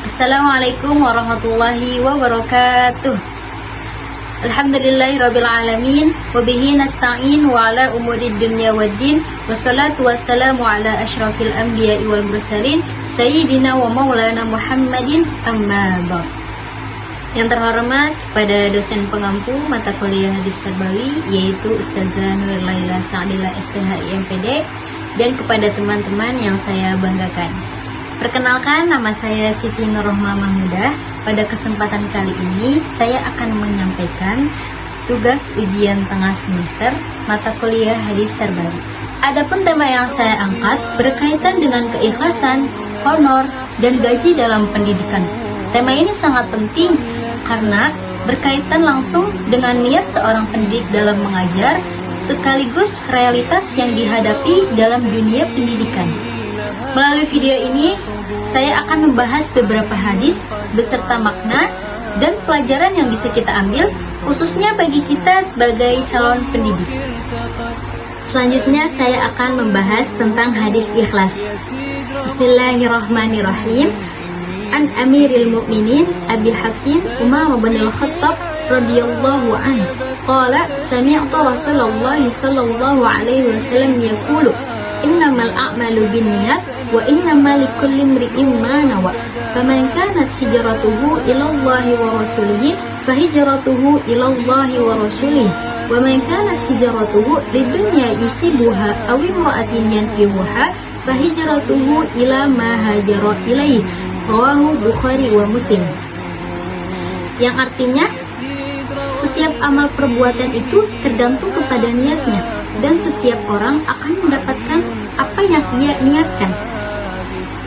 Assalamualaikum warahmatullahi wabarakatuh. Alhamdulillahirabbil alamin wa bihi nasta'in wa ala umuri dunya waddin wassalatu wassalamu ala asyrafil anbiya'i wal mursalin sayyidina wa maulana Muhammadin amma ba'd. Yang terhormat pada dosen pengampu mata kuliah hadis terbawi yaitu Ustazah Nurul Laila Sa'dillah STH IMPD, dan kepada teman-teman yang saya banggakan. Perkenalkan, nama saya Siti Nurrohmah Mahmudah. Pada kesempatan kali ini saya akan menyampaikan tugas ujian tengah semester mata kuliah hadis terbaru. Adapun tema yang saya angkat berkaitan dengan keikhlasan, honor, dan gaji dalam pendidikan. Tema ini sangat penting karena berkaitan langsung dengan niat seorang pendidik dalam mengajar, sekaligus realitas yang dihadapi dalam dunia pendidikan. Melalui video ini, saya akan membahas beberapa hadis beserta makna dan pelajaran yang bisa kita ambil, khususnya bagi kita sebagai calon pendidik. Selanjutnya, saya akan membahas tentang hadis ikhlas. Bismillahirrahmanirrahim. An Amiril Mukminin Abi Hafsin Umar bin Al-Khattab radhiyallahu anhu qala sami'tu Rasulullah sallallahu alaihi wasallam yaqulu innamal a'malu binniyat wa innamal likulli imri'in ma nawa faman kanat hijratuhu ila Allah wa rasulihi fahijratuhu ila Allah wa rasulihi wa man kanat hijratuhu lidunya yusibuha aw imra'atin yankihuha fahijratuhu ila ma hajara ilaihi rawahu Bukhari wa Muslim. Yang artinya, setiap amal perbuatan itu tergantung kepada niatnya, dan setiap orang akan mendapatkan apa yang ia niatkan.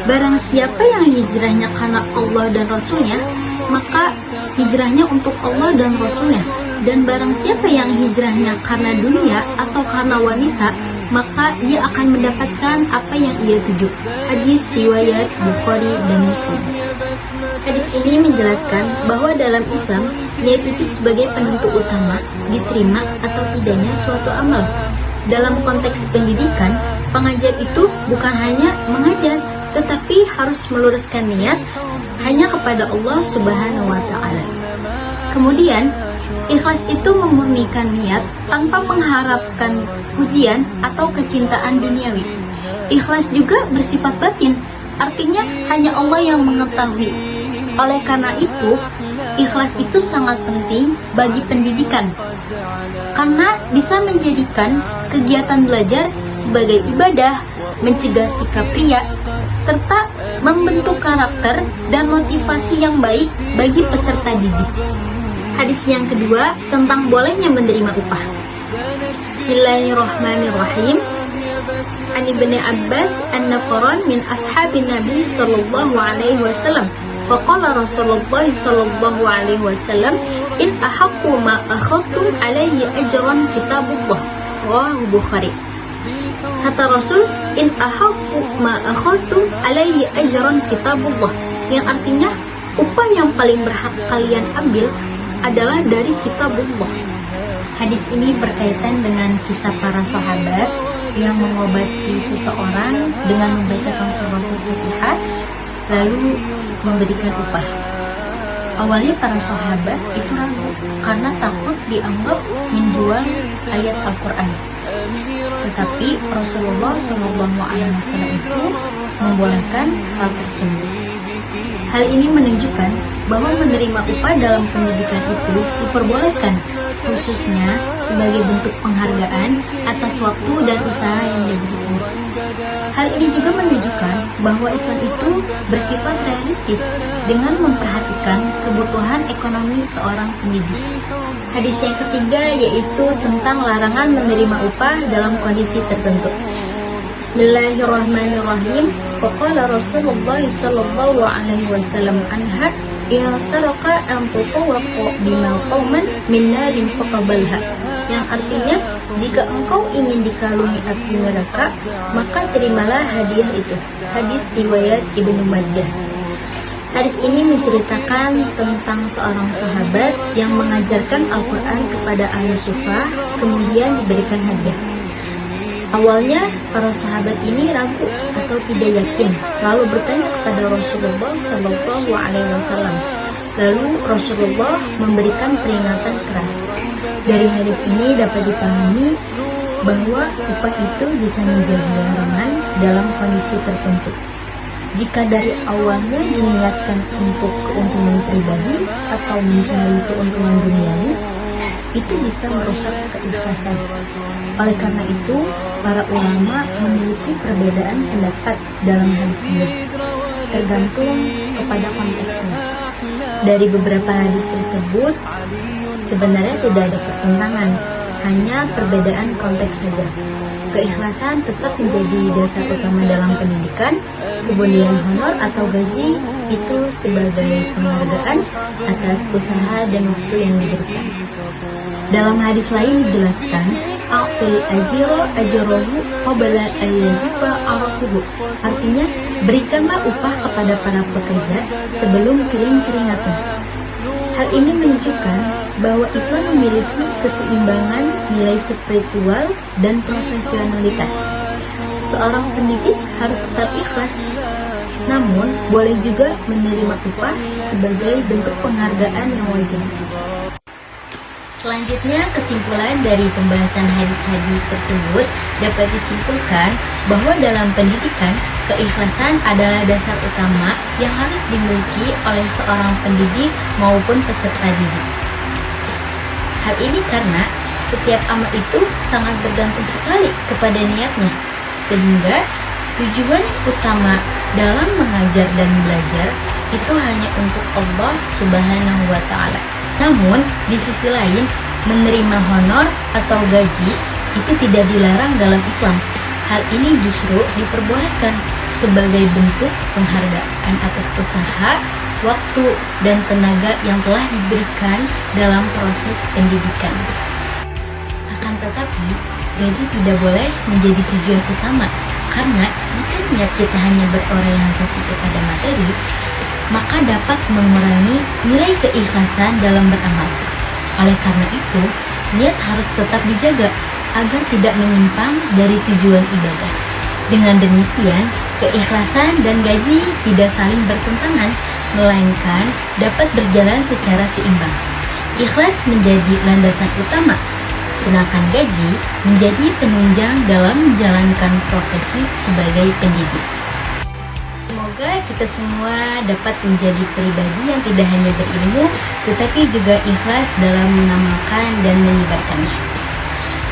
Barang siapa yang hijrahnya karena Allah dan Rasulnya, maka hijrahnya untuk Allah dan Rasulnya. Dan barang siapa yang hijrahnya karena dunia atau karena wanita, maka ia akan mendapatkan apa yang ia tuju. Hadis riwayat Bukhari dan Muslim. Hadis ini menjelaskan bahwa dalam Islam, niat itu sebagai penentu utama diterima atau tidaknya suatu amal. Dalam konteks pendidikan, pengajar itu bukan hanya mengajar, tetapi harus meluruskan niat hanya kepada Allah Subhanahu wa Ta'ala. Kemudian, ikhlas itu memurnikan niat tanpa mengharapkan pujian atau kecintaan duniawi. Ikhlas juga bersifat batin, artinya hanya Allah yang mengetahui. Oleh karena itu, ikhlas itu sangat penting bagi pendidikan, karena bisa menjadikan kegiatan belajar sebagai ibadah, mencegah sikap riya, serta membentuk karakter dan motivasi yang baik bagi peserta didik. Hadis yang kedua tentang bolehnya menerima upah. Bismillahirrahmanirrahim. An Ibnu Abbas an-Nafaran min ashabin Nabi sallallahu alaihi wasallam. Faqala Rasulullah sallallahu alaihi wasallam, in ahaqqu ma akhadtum alaihi ajran kitabullah. Rawahu Bukhari. Kata Rasul, in ahaqqu ma akhadtum alaihi ajran kitabullah, yang artinya upah yang paling berhak kalian ambil adalah dari kitabullah. Hadis ini berkaitan dengan kisah para sahabat yang mengobati seseorang dengan membacakan surah Al-Fatihah lalu memberikan upah. Awalnya para sahabat itu ragu karena takut dianggap menjual ayat Al-Quran. Tetapi Rasulullah SAW itu membolehkan hal tersebut. Hal ini menunjukkan bahwa menerima upah dalam pendidikan itu diperbolehkan, khususnya sebagai bentuk penghargaan atas waktu dan usaha yang diberikan. Hal ini juga menunjukkan bahwa Islam itu bersifat realistis dengan memperhatikan kebutuhan ekonomi seorang pendidik. Hadis yang ketiga yaitu tentang larangan menerima upah dalam kondisi tertentu. Bismillahirrahmanirrahim. Faqala Rasulullah sallallahu alaihi wasallam anha, "Ya saraka an tutawqa bima qauman min narin faqabalha." Yang artinya, jika engkau ingin dikalungi api neraka, maka terimalah hadiah itu. Hadis riwayat Ibnu Majah. Hadis ini menceritakan tentang seorang sahabat yang mengajarkan Al-Quran kepada ahli sufah, kemudian diberikan hadiah. Awalnya para sahabat ini ragu atau tidak yakin, lalu bertanya kepada Rasulullah Shallallahu Alaihi Wasallam. Lalu Rasulullah memberikan peringatan keras. Dari hadis ini dapat dipahami bahwa upah itu bisa menjadi larangan dalam kondisi tertentu. Jika dari awalnya diniatkan untuk keuntungan pribadi atau mencari keuntungan duniawi, itu bisa merusak keikhlasan. Oleh karena itu, para ulama memiliki perbedaan pendapat dalam hadis ini, tergantung kepada konteksnya. Dari beberapa hadis tersebut, sebenarnya tidak ada pertentangan, hanya perbedaan konteks saja. Keikhlasan tetap menjadi dasar utama dalam pendidikan. Kemudian honor atau gaji itu sebagai penghargaan atas usaha dan waktu yang diberikan. Dalam hadis lain dijelaskan, a'til ajiro ajrohu qabla an yajifa araquhu. Artinya, berikanlah upah kepada para pekerja sebelum kering-keringatnya. Hal ini menunjukkan bahwa Islam memiliki keseimbangan nilai spiritual dan profesionalitas. Seorang pendidik harus tetap ikhlas, namun boleh juga menerima upah sebagai bentuk penghargaan yang wajar. Selanjutnya, kesimpulan dari pembahasan hadis-hadis tersebut dapat disimpulkan bahwa dalam pendidikan, keikhlasan adalah dasar utama yang harus dimiliki oleh seorang pendidik maupun peserta didik. Hal ini karena setiap amal itu sangat bergantung sekali kepada niatnya, sehingga tujuan utama dalam mengajar dan belajar itu hanya untuk Allah Subhanahu wa Ta'ala. Namun, di sisi lain, menerima honor atau gaji itu tidak dilarang dalam Islam. Hal ini justru diperbolehkan sebagai bentuk penghargaan atas usaha, waktu, dan tenaga yang telah diberikan dalam proses pendidikan. Akan tetapi, gaji tidak boleh menjadi tujuan utama, karena jika niat kita hanya berorientasi kepada materi, maka dapat mengurangi nilai keikhlasan dalam beramal. Oleh karena itu, niat harus tetap dijaga agar tidak menyimpang dari tujuan ibadah. Dengan demikian, keikhlasan dan gaji tidak saling bertentangan, melainkan dapat berjalan secara seimbang. Ikhlas menjadi landasan utama, sedangkan gaji menjadi penunjang dalam menjalankan profesi sebagai pendidik. Semoga kita semua dapat menjadi pribadi yang tidak hanya berilmu, tetapi juga ikhlas dalam mengamalkan dan menyebarkannya.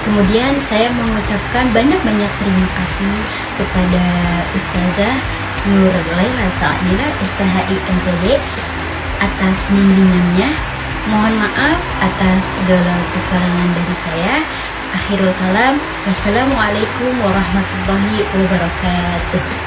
Kemudian saya mengucapkan banyak-banyak terima kasih kepada Ustazah Nur Laila Sa'dila STHI NTD atas bimbingannya. Mohon maaf atas segala kekurangan dari saya. Akhirul kalam, wassalamualaikum warahmatullahi wabarakatuh.